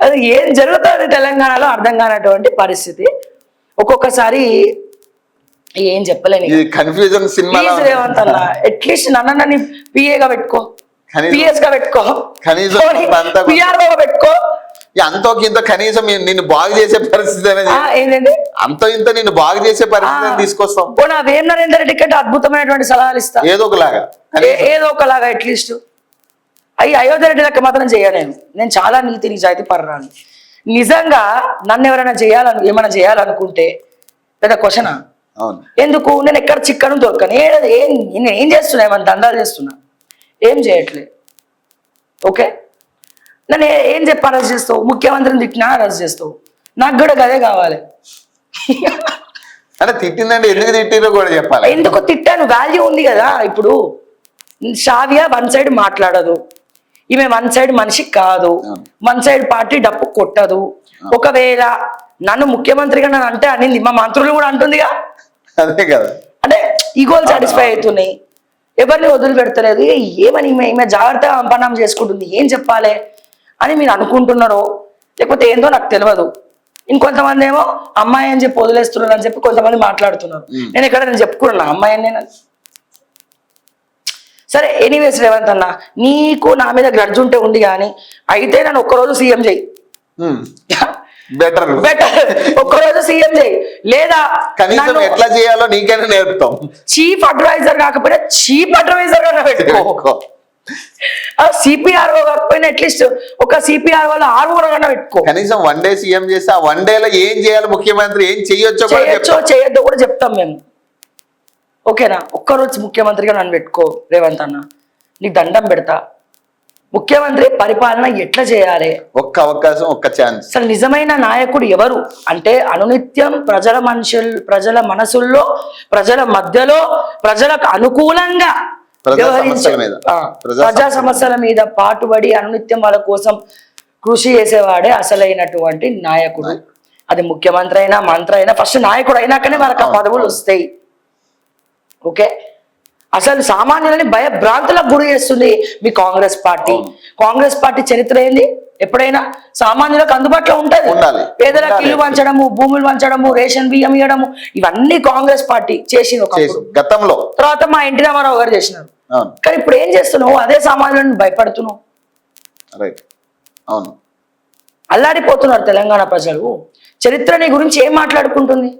అది ఏం జరుగుతుంది తెలంగాణలో అర్థం కానటువంటి పరిస్థితి. ఒక్కొక్కసారి ఏం చెప్పలేని కన్ఫ్యూజన్ సినిమా రేవంత్ అన్న అట్లీస్ట్ నన్ను పిఏగా పెట్టుకో, పిఎస్ గా పెట్టుకో, పిఆర్ఓగా పెట్టుకో. అంతో ఇంత కనీసం నిన్ను బాగు చేసే పరిస్థితి అనేది ఏంటండి, అంతో ఇంత నిన్ను బాగు చేసే పరిస్థితి తీసుకొస్తాం. నా వేం నరేందర్ రెడ్డి కంటే అద్భుతమైనటువంటి సలహాలు ఇస్తా, ఏదో ఒకలాగా అట్లీస్ట్. అయోధ్య రెడ్డి లెక్క మాత్రం చేయలేను. నేను చాలా నీతి నిజాయితీ పర్రాను. నిజంగా నన్ను ఎవరైనా ఏమైనా చేయాలనుకుంటే పెద్ద క్వశ్చనా? ఎందుకు? నేను ఎక్కడ చిక్కను దొరకను. నేను ఏం చేస్తున్నా? ఏమన్నా దందాలు చేస్తున్నా? ఏం చేయట్లే. ఓకే, నన్ను ఏం చెప్పి అరెస్ట్ చేస్తావు? ముఖ్యమంత్రిని తిట్టినా అరెస్ట్ చేస్తావు. నాకు కూడా గదే కావాలి. అంటే తిట్టిందంటే ఎందుకు తిట్టిరో కూడా చెప్పాలి. ఎందుకు తిట్టాను? వాల్యూ ఉంది కదా. ఇప్పుడు షావియా వన్ సైడ్ మాట్లాడదు, ఈమె వన్ సైడ్ మనిషి కాదు, వన్ సైడ్ పార్టీ డప్పు కొట్టదు. ఒకవేళ నన్ను ముఖ్యమంత్రిగా నన్ను అంటే అనింది, మా మంత్రులు కూడా అంటుందిగా. అదే కదా, అంటే ఈగోలు సాటిస్ఫై అవుతున్నాయి, ఎవరిని వదిలిపెడతలేదు. ఏమని ఈమె జాగ్రత్తగా అంపన్నం చేసుకుంటుంది, ఏం చెప్పాలి అని మీరు అనుకుంటున్నారో లేకపోతే ఏందో నాకు తెలియదు. ఇంకొంతమంది ఏమో అమ్మాయి అని చెప్పి వదిలేస్తున్నారు అని చెప్పి కొంతమంది మాట్లాడుతున్నారు. నేను చెప్పుకున్నా అమ్మాయి అని. నేను సరే, ఎనీవేస్ రేవంత్ అన్న, నీకు నా మీద గ్రడ్జ్ ఉంటే ఉంది, కానీ అయితే నన్ను ఒక్కరోజు సీఎం చేయి. బెటర్ ఒక్కరోజు సీఎం చేయి, లేదా ఎట్లా చేయాలో నీకైనా నేర్పుతాం. చీఫ్ అడ్వైజర్ కాకపోయినా చీఫ్ అడ్వైజర్ గా పెట్టుకో. సిపిఆర్ఓ కాకపోయినా అట్లీస్ట్ ఒక సిపిఆర్ఓ ఆర్ఓ కన్నా పెట్టుకో. కనీసం వన్ డే సీఎం చేస్తే ఆ వన్ డే లో ఏం చేయాలి, ముఖ్యమంత్రి ఏం చేయొచ్చో చేయొద్దో కూడా చెప్తాం మేము. ఓకేనా? ఒక్కరోజు ముఖ్యమంత్రిగా నన్ను పెట్టుకో రేవంత్ అన్న, నీకు దండం పెడతా. ముఖ్యమంత్రి పరిపాలన ఎట్లా చేయాలి? ఒక్క అవకాశం, ఒక్క ఛాన్స్. అసలు నిజమైన నాయకుడు ఎవరు అంటే అనునిత్యం ప్రజల మనసుల్లో, ప్రజల మధ్యలో, ప్రజలకు అనుకూలంగా ప్రజా సమస్యల మీద పాటుపడి అనునిత్యం వాళ్ళ కోసం కృషి చేసేవాడే అసలైనటువంటి నాయకుడు. అది ముఖ్యమంత్రి అయినా మంత్రి అయినా ఫస్ట్ నాయకుడు అయినాకనే వాళ్ళకి ఆ పదవులు వస్తాయి. ఓకే, అసలు సామాన్యులని భయభ్రాంతులకు గురి చేస్తుంది మీ కాంగ్రెస్ పార్టీ. కాంగ్రెస్ పార్టీ చరిత్ర ఏంది? ఎప్పుడైనా సామాన్యులకు అందుబాటులో ఉంటది. పేదలకు ఇల్లు పంచడము, భూములు పంచడము, రేషన్ బియ్యం ఇవ్వడము, ఇవన్నీ కాంగ్రెస్ పార్టీ చేసింది ఒకప్పుడు గతంలో. తర్వాత మా ఎన్టీ రామారావు గారు చేసినారు. కానీ ఇప్పుడు ఏం చేస్తున్నావు? అదే సామాన్యులను భయపడుతున్నావు. అల్లాడిపోతున్నారు తెలంగాణ ప్రజలు. చరిత్రని గురించి ఏం మాట్లాడుకుంటుంది?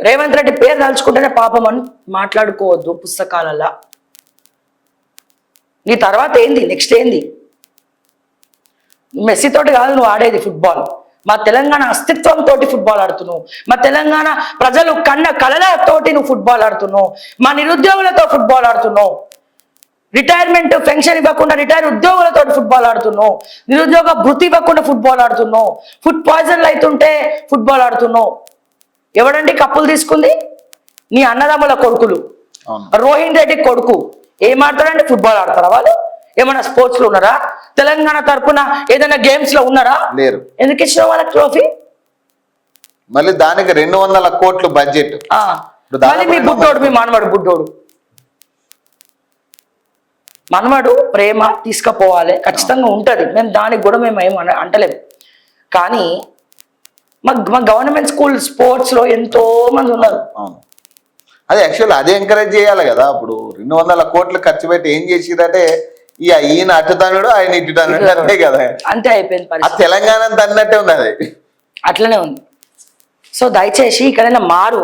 రేవంత్ రెడ్డి పేరు దాల్చుకుంటేనే పాపం అని మాట్లాడుకోవద్దు పుస్తకాలల్లా. నీ తర్వాత ఏంది? నెక్స్ట్ ఏంది? మెస్సీతోటి కాదు నువ్వు ఆడేది ఫుట్బాల్. మా తెలంగాణ అస్తిత్వంతో ఫుట్బాల్ ఆడుతున్నావు. మా తెలంగాణ ప్రజలు కన్న కళలతోటి నువ్వు ఫుట్బాల్ ఆడుతున్నావు. మా నిరుద్యోగులతో ఫుట్బాల్ ఆడుతున్నావు. రిటైర్మెంట్ పెన్షన్ ఇవ్వకుండా రిటైర్ ఉద్యోగులతో ఫుట్బాల్ ఆడుతున్నావు. నిరుద్యోగ భృతి ఇవ్వకుండా ఫుట్బాల్ ఆడుతున్నావు. ఫుడ్ పాయిజన్లు అవుతుంటే ఫుట్బాల్ ఆడుతున్నావు. ఎవడండి కప్పులు తీసుకుంది? నీ అన్నదమ్ముల కొడుకులు. రోహిన్ రెడ్డి కొడుకు ఏం ఆడతాడంటే ఫుట్బాల్ ఆడతారా? వాళ్ళు ఏమైనా స్పోర్ట్స్ లో ఉన్నారా? తెలంగాణ తరఫున ఏదైనా గేమ్స్ లో ఉన్నారా? లేరు. ఎందుకు ఇచ్చిన వాళ్ళకి ట్రోఫీ? మళ్ళీ దానికి 200 కోట్లు బడ్జెట్. మళ్ళీ మీ బుడ్డోడు, మీ మనవడు ప్రేమ తీసుకుపోవాలి, ఖచ్చితంగా ఉంటది. మేము దానికి కూడా మేము ఏం అంటలేము. కానీ మా గవర్నమెంట్ స్కూల్ స్పోర్ట్స్ లో ఎంతో మంది ఉన్నారు. అదే యాక్చువల్ అదే ఎంకరేజ్ చేయాలి కదా. ఇప్పుడు 200 కోట్లు ఖర్చు పెట్టి ఏం చేసిరంటే ఈయన అటుతనుడు, ఆయన ఇటుతనుడు అంతే కదా, అంతే అయిపోయింది. తెలంగాణ అన్నట్టే ఉంది, అది అట్లనే ఉంది. సో దయచేసి ఇక్కడైనా మారు.